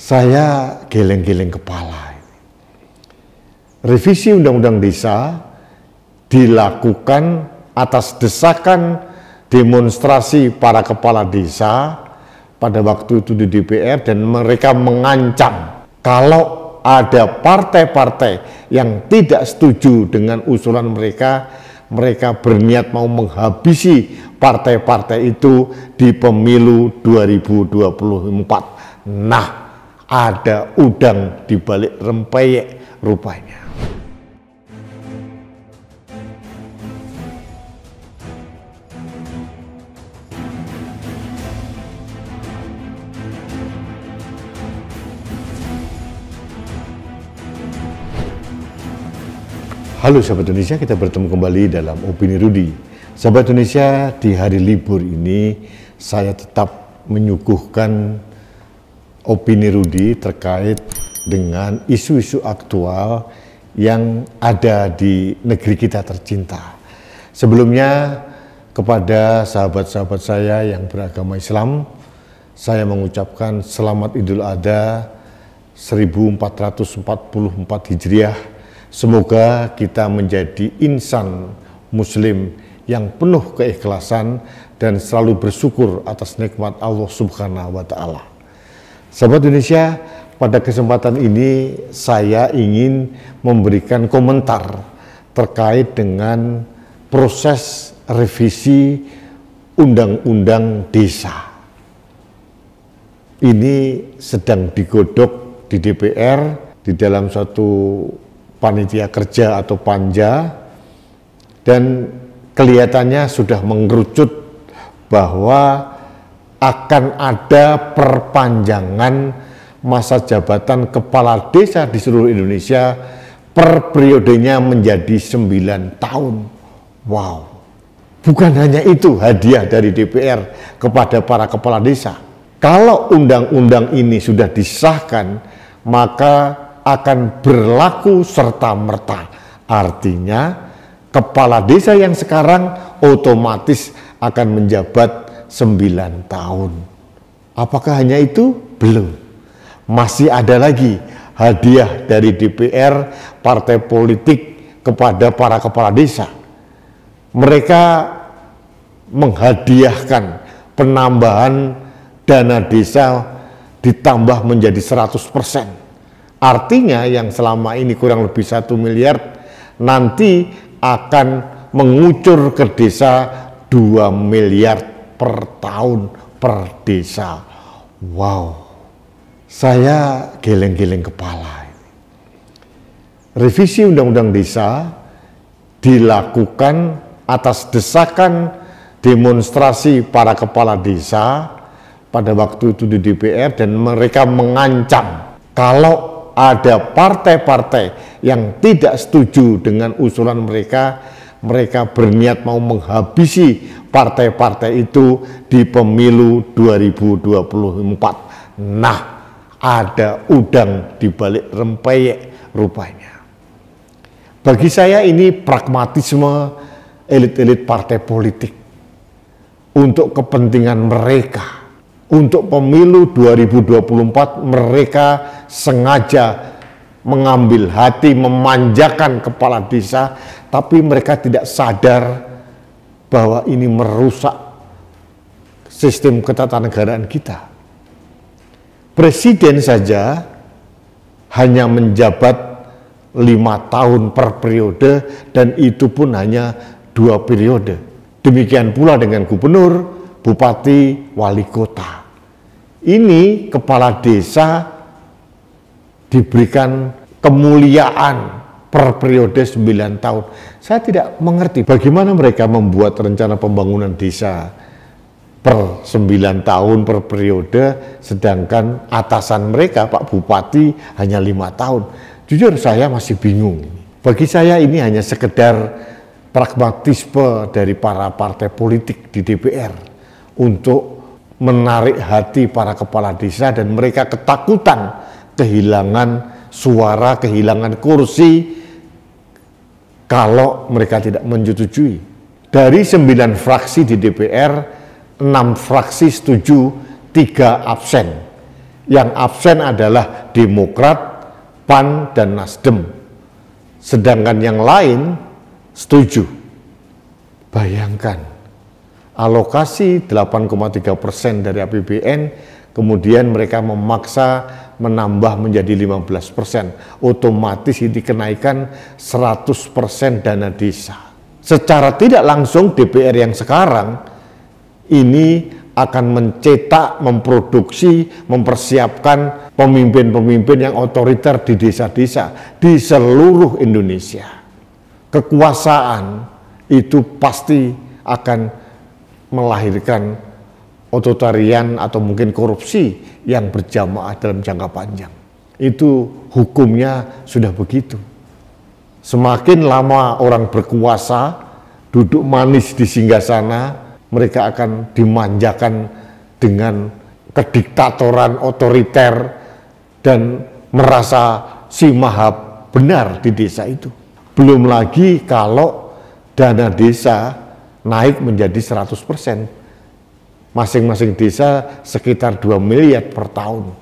Saya geleng-geleng kepala. Revisi Undang-Undang Desa dilakukan atas desakan demonstrasi para kepala desa pada waktu itu di DPR, dan mereka mengancam kalau ada partai-partai yang tidak setuju dengan usulan mereka, mereka berniat mau menghabisi partai-partai itu di pemilu 2024. Nah, ada udang di balik rempeyek rupanya. Halo sahabat Indonesia, kita bertemu kembali dalam Opini Rudy. Sahabat Indonesia, di hari libur ini saya tetap menyuguhkan Opini Rudy terkait dengan isu-isu aktual yang ada di negeri kita tercinta. Sebelumnya, kepada sahabat-sahabat saya yang beragama Islam, saya mengucapkan Selamat Idul Adha 1444 Hijriah. Semoga kita menjadi insan muslim yang penuh keikhlasan dan selalu bersyukur atas nikmat Allah Subhanahu wa Ta'ala. Sahabat Indonesia, pada kesempatan ini saya ingin memberikan komentar terkait dengan proses revisi Undang-Undang Desa. Ini sedang digodok di DPR di dalam suatu panitia kerja atau panja, dan kelihatannya sudah mengerucut bahwa akan ada perpanjangan masa jabatan kepala desa di seluruh Indonesia per periodenya menjadi 9 tahun. Wow, bukan hanya itu hadiah dari DPR kepada para kepala desa. Kalau undang-undang ini sudah disahkan, maka akan berlaku serta-merta. Artinya kepala desa yang sekarang otomatis akan menjabat 9 tahun. Apakah hanya itu? Belum. Masih ada lagi hadiah dari DPR, partai politik kepada para kepala desa. Mereka menghadiahkan penambahan dana desa ditambah menjadi 100%. Artinya yang selama ini kurang lebih 1 miliar nanti akan mengucur ke desa 2 miliar per tahun per desa. Wow, saya geleng-geleng kepala. Revisi Undang-Undang Desa dilakukan atas desakan demonstrasi para kepala desa pada waktu itu di DPR, dan mereka mengancam kalau ada partai-partai yang tidak setuju dengan usulan mereka, mereka berniat mau menghabisi partai-partai itu di pemilu 2024. Nah, ada udang di balik rempeyek rupanya. Bagi saya ini pragmatisme elit-elit partai politik untuk kepentingan mereka. Untuk pemilu 2024 mereka sengaja mengambil hati, memanjakan kepala desa, tapi mereka tidak sadar bahwa ini merusak sistem ketatanegaraan kita. Presiden saja hanya menjabat 5 tahun per periode, dan itu pun hanya 2 periode. Demikian pula dengan gubernur, bupati, wali kota. Ini kepala desa diberikan kemuliaan per periode 9 tahun. Saya tidak mengerti bagaimana mereka membuat rencana pembangunan desa per 9 tahun per periode, sedangkan atasan mereka, Pak Bupati, hanya 5 tahun. Jujur saya masih bingung. Bagi saya ini hanya sekedar pragmatisme dari para partai politik di DPR untuk menarik hati para kepala desa, dan mereka ketakutan kehilangan suara, kehilangan kursi kalau mereka tidak menyetujui. Dari 9 fraksi di DPR, 6 fraksi setuju, 3 absen. Yang absen adalah Demokrat, PAN, dan Nasdem. Sedangkan yang lain setuju. Bayangkan, alokasi 8,3% dari APBN, kemudian mereka memaksa menambah menjadi 15%. Otomatis ini kenaikan 100% dana desa. Secara tidak langsung DPR yang sekarang ini akan mencetak, memproduksi, mempersiapkan pemimpin-pemimpin yang otoriter di desa-desa di seluruh Indonesia. Kekuasaan itu pasti akan melahirkan otoritarian atau mungkin korupsi yang berjamaah dalam jangka panjang. Itu hukumnya sudah begitu. Semakin lama orang berkuasa, duduk manis di singgasana, mereka akan dimanjakan dengan kediktatoran otoriter dan merasa si maha benar di desa itu. Belum lagi kalau dana desa naik menjadi 100%. Masing-masing desa sekitar 2 miliar per tahun.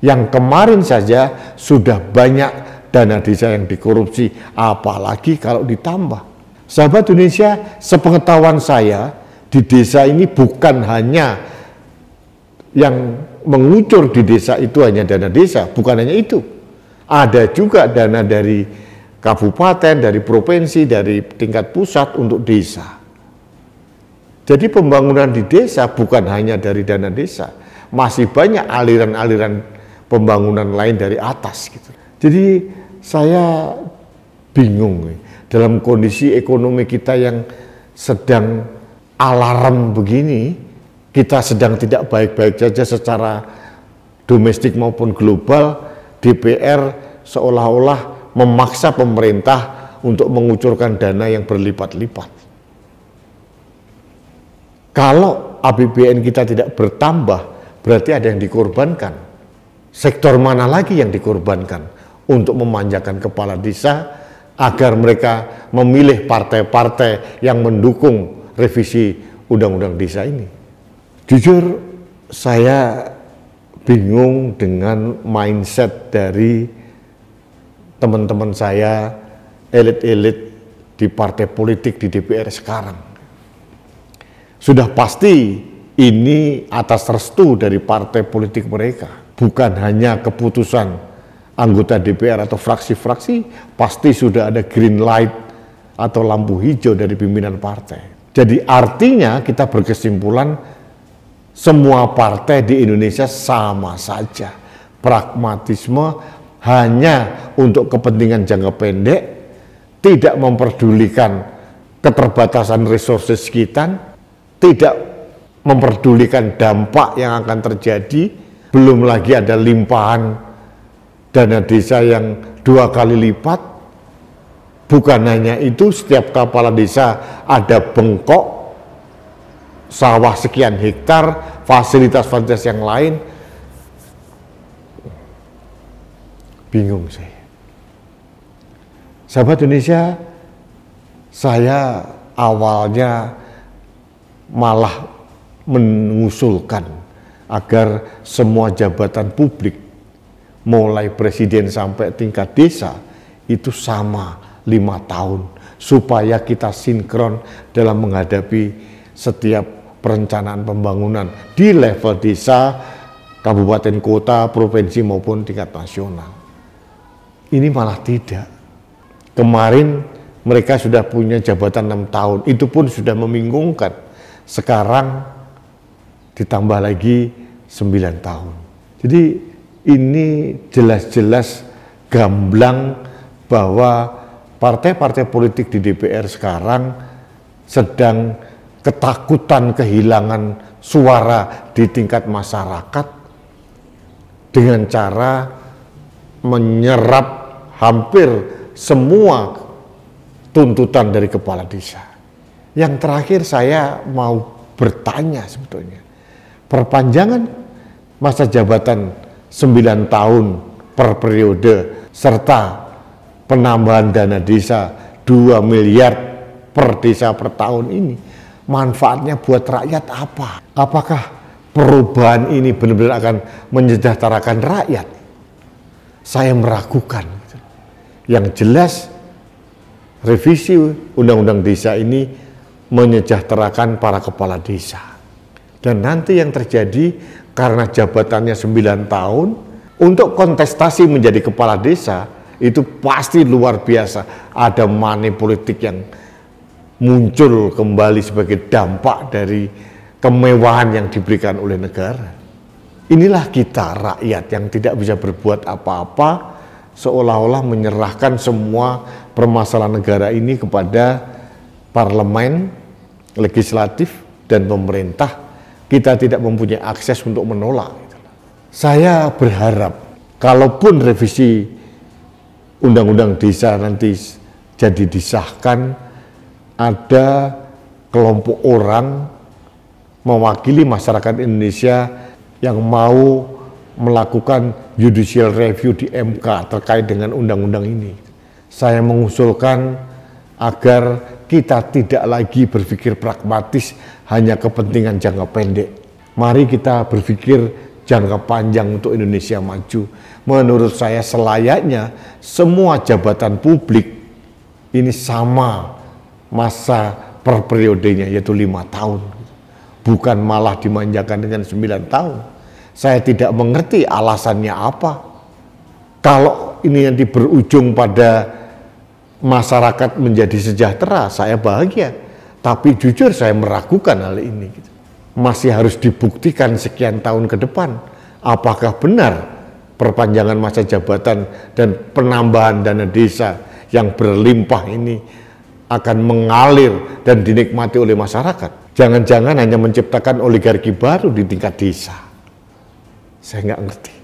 Yang kemarin saja sudah banyak dana desa yang dikorupsi, apalagi kalau ditambah. Sahabat Indonesia, sepengetahuan saya, di desa ini bukan hanya yang mengucur di desa itu hanya dana desa, bukan hanya itu. Ada juga dana dari kabupaten, dari provinsi, dari tingkat pusat untuk desa. Jadi pembangunan di desa bukan hanya dari dana desa, masih banyak aliran-aliran pembangunan lain dari atas gitu. Jadi saya bingung dalam kondisi ekonomi kita yang sedang alarm begini, kita sedang tidak baik-baik saja secara domestik maupun global, DPR seolah-olah memaksa pemerintah untuk mengucurkan dana yang berlipat-lipat. Kalau APBN kita tidak bertambah, berarti ada yang dikorbankan. Sektor mana lagi yang dikorbankan untuk memanjakan kepala desa agar mereka memilih partai-partai yang mendukung revisi undang-undang desa ini? Jujur, saya bingung dengan mindset dari teman-teman saya, elit-elit di partai politik di DPR sekarang. Sudah pasti ini atas restu dari partai politik mereka, bukan hanya keputusan anggota DPR atau fraksi-fraksi, pasti sudah ada green light atau lampu hijau dari pimpinan partai. Jadi artinya kita berkesimpulan semua partai di Indonesia sama saja. Pragmatisme hanya untuk kepentingan jangka pendek, tidak memperdulikan keterbatasan resources kita, tidak memperdulikan dampak yang akan terjadi, belum lagi ada limpahan dana desa yang 2 kali lipat. Bukan hanya itu, setiap kepala desa ada bengkok, sawah sekian hektar, fasilitas-fasilitas yang lain. Bingung saya. Sahabat Indonesia, saya awalnya malah mengusulkan agar semua jabatan publik, mulai presiden sampai tingkat desa, itu sama 5 tahun, supaya kita sinkron dalam menghadapi setiap perencanaan pembangunan di level desa, kabupaten kota, provinsi maupun tingkat nasional. Ini malah tidak. Kemarin mereka sudah punya jabatan 6 tahun, itu pun sudah membingungkan. Sekarang ditambah lagi 9 tahun. Jadi ini jelas-jelas gamblang bahwa partai-partai politik di DPR sekarang sedang ketakutan kehilangan suara di tingkat masyarakat dengan cara menyerap hampir semua tuntutan dari kepala desa. Yang terakhir saya mau bertanya sebetulnya, perpanjangan masa jabatan 9 tahun per periode serta penambahan dana desa 2 miliar per desa per tahun ini, manfaatnya buat rakyat apa? Apakah perubahan ini benar-benar akan menyejahterakan rakyat? Saya meragukan. Yang jelas revisi Undang-Undang Desa ini menyejahterakan para kepala desa. Dan nanti yang terjadi karena jabatannya 9 tahun, untuk kontestasi menjadi kepala desa itu pasti luar biasa. Ada money politik yang muncul kembali sebagai dampak dari kemewahan yang diberikan oleh negara. Inilah kita rakyat yang tidak bisa berbuat apa-apa, seolah-olah menyerahkan semua permasalahan negara ini kepada parlemen, legislatif, dan pemerintah. Kita tidak mempunyai akses untuk menolak. Saya berharap, kalaupun revisi Undang-Undang Desa nanti jadi disahkan, ada kelompok orang mewakili masyarakat Indonesia yang mau melakukan judicial review di MK terkait dengan undang-undang ini. Saya mengusulkan agar kita tidak lagi berpikir pragmatis hanya kepentingan jangka pendek. Mari kita berpikir jangka panjang untuk Indonesia maju. Menurut saya selayaknya semua jabatan publik ini sama masa per periodenya, yaitu 5 tahun. Bukan malah dimanjakan dengan 9 tahun. Saya tidak mengerti alasannya apa. Kalau ini nanti berujung pada masyarakat menjadi sejahtera, saya bahagia. Tapi jujur saya meragukan hal ini. Masih harus dibuktikan sekian tahun ke depan. Apakah benar perpanjangan masa jabatan dan penambahan dana desa yang berlimpah ini akan mengalir dan dinikmati oleh masyarakat? Jangan-jangan hanya menciptakan oligarki baru di tingkat desa. Saya nggak ngerti.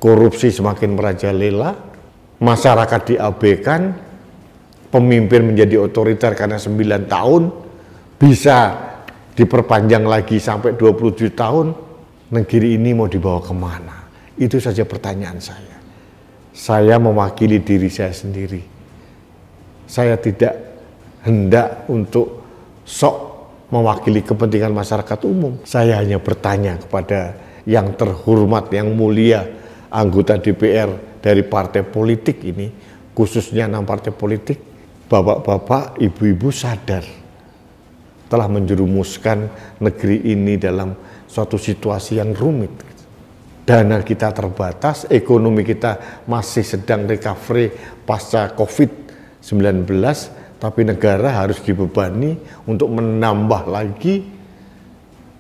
Korupsi semakin merajalela, masyarakat diabaikan, pemimpin menjadi otoriter karena 9 tahun, bisa diperpanjang lagi sampai 27 tahun, negeri ini mau dibawa kemana? Itu saja pertanyaan saya. Saya mewakili diri saya sendiri. Saya tidak hendak untuk sok mewakili kepentingan masyarakat umum. Saya hanya bertanya kepada yang terhormat, yang mulia, anggota DPR dari partai politik ini, khususnya 6 partai politik, bapak-bapak, ibu-ibu sadar telah menjerumuskan negeri ini dalam suatu situasi yang rumit. Dana kita terbatas, ekonomi kita masih sedang recovery pasca COVID-19, tapi negara harus dibebani untuk menambah lagi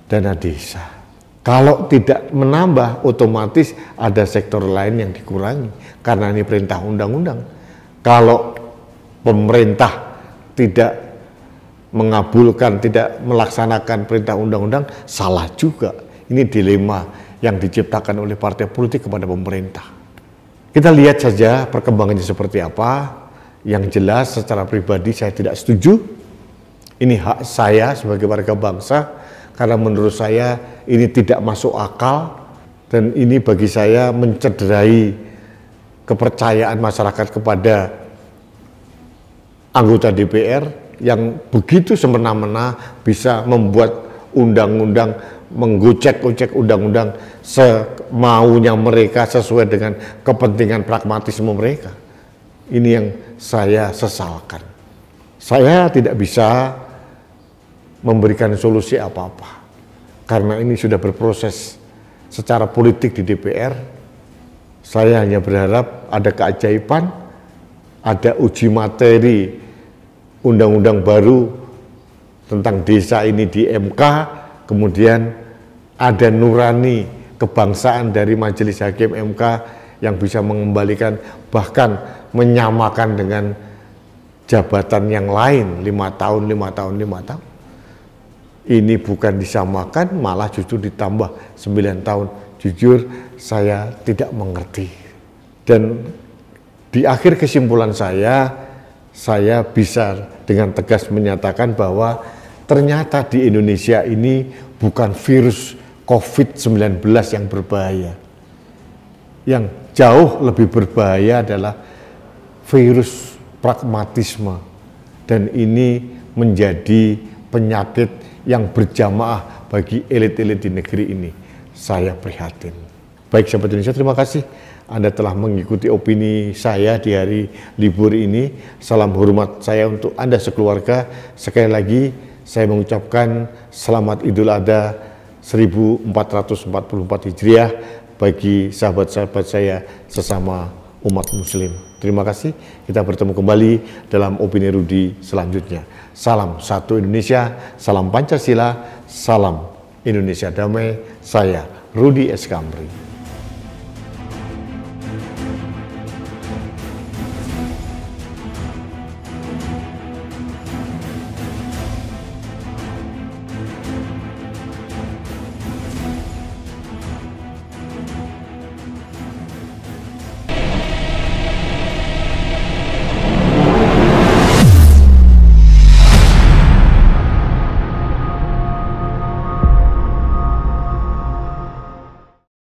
dana desa. Kalau tidak menambah, otomatis ada sektor lain yang dikurangi, karena ini perintah undang-undang. Kalau pemerintah tidak mengabulkan, tidak melaksanakan perintah undang-undang, salah juga. Ini dilema yang diciptakan oleh partai politik kepada pemerintah. Kita lihat saja perkembangannya seperti apa. Yang jelas secara pribadi saya tidak setuju. Ini hak saya sebagai warga bangsa, karena menurut saya ini tidak masuk akal, dan ini bagi saya mencederai kepercayaan masyarakat kepada anggota DPR yang begitu semena-mena bisa membuat undang-undang, menggocek-gocek undang-undang semaunya mereka sesuai dengan kepentingan pragmatisme mereka. Ini yang saya sesalkan. Saya tidak bisa memberikan solusi apa-apa, karena ini sudah berproses secara politik di DPR. Saya hanya berharap ada keajaiban, ada uji materi undang-undang baru tentang desa ini di MK, kemudian ada nurani kebangsaan dari Majelis Hakim MK yang bisa mengembalikan, bahkan menyamakan dengan jabatan yang lain, 5 tahun, 5 tahun, 5 tahun. Ini bukan disamakan, malah justru ditambah 9 tahun. Jujur saya tidak mengerti. Dan di akhir kesimpulan saya bisa dengan tegas menyatakan bahwa ternyata di Indonesia ini bukan virus COVID-19 yang berbahaya. Yang jauh lebih berbahaya adalah virus pragmatisme. Dan ini menjadi penyakit yang berjamaah bagi elit-elit di negeri ini. Saya prihatin. Baik sahabat Indonesia, terima kasih Anda telah mengikuti opini saya di hari libur ini. Salam hormat saya untuk Anda sekeluarga. Sekali lagi saya mengucapkan selamat Idul Adha 1444 Hijriah bagi sahabat-sahabat saya sesama umat muslim. Terima kasih, kita bertemu kembali dalam opini Rudi selanjutnya. Salam satu Indonesia, salam Pancasila, salam Indonesia damai. Saya Rudi S. Kamri.